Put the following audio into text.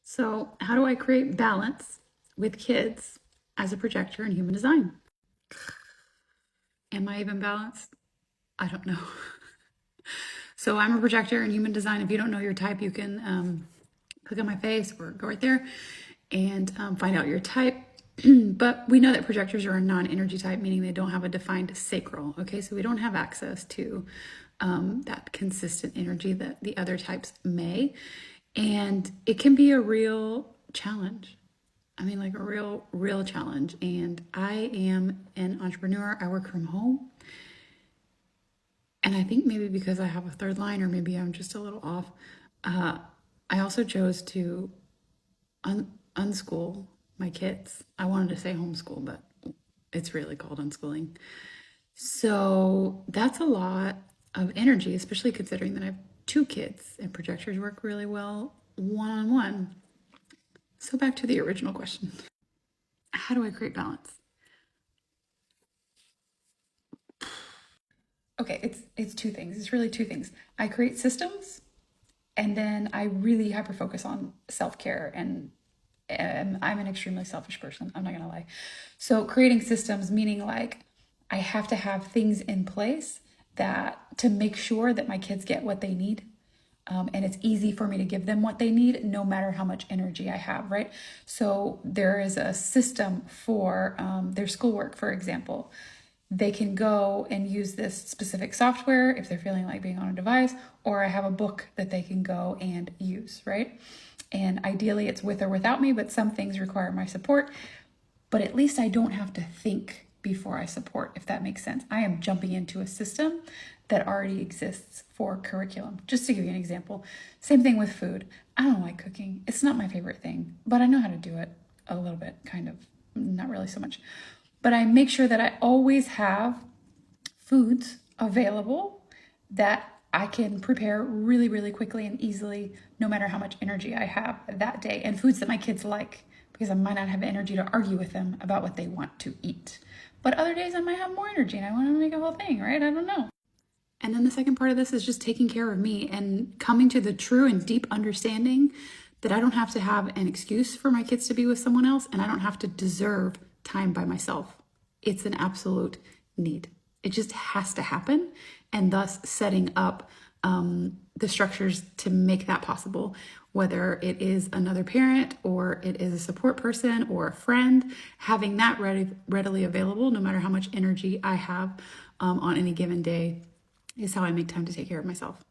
So, how do I create balance with kids as a projector in human design? Am I even balanced? I don't know. So, I'm a projector in human design. If you don't know your type, you can click on my face or go right there and find out your type. But we know that projectors are a non-energy type, meaning they don't have a defined sacral. Okay, so we don't have access to that consistent energy that the other types may. And it can be a real challenge. I mean, like a real challenge. And I am an entrepreneur. I work from home. And I think maybe because I have a third line, or maybe I'm just a little off, I also chose to unschool my kids. I wanted to say homeschool, but it's really called unschooling. So that's a lot of energy, especially considering that I have two kids and projectors work really well one-on-one. So back to the original question. How do I create balance? Okay, it's two things. It's really two things. I create systems, and then I really hyper focus on self-care, and I'm an extremely selfish person. I'm not gonna lie. So creating systems, meaning like I have to have things in place that to make sure that my kids get what they need. And it's easy for me to give them what they need no matter how much energy I have, right? So there is a system for their schoolwork, for example. They can go and use this specific software if they're feeling like being on a device, or I have a book that they can go and use, right? And ideally it's with or without me, but some things require my support. But at least I don't have to think before I support, if that makes sense. I am jumping into a system that already exists for curriculum. Just to give you an example, same thing with food. I don't like cooking. It's not my favorite thing, but I know how to do it a little bit, kind of, not really so much. But I make sure that I always have foods available that I can prepare really, really quickly and easily, no matter how much energy I have that day, and foods that my kids like, because I might not have energy to argue with them about what they want to eat. But other days I might have more energy and I want to make a whole thing, right? I don't know. And then the second part of this is just taking care of me and coming to the true and deep understanding that I don't have to have an excuse for my kids to be with someone else, and I don't have to deserve time by myself. It's an absolute need. It just has to happen, and thus setting up the structures to make that possible, whether it is another parent or it is a support person or a friend, having that readily available, no matter how much energy I have on any given day, is how I make time to take care of myself.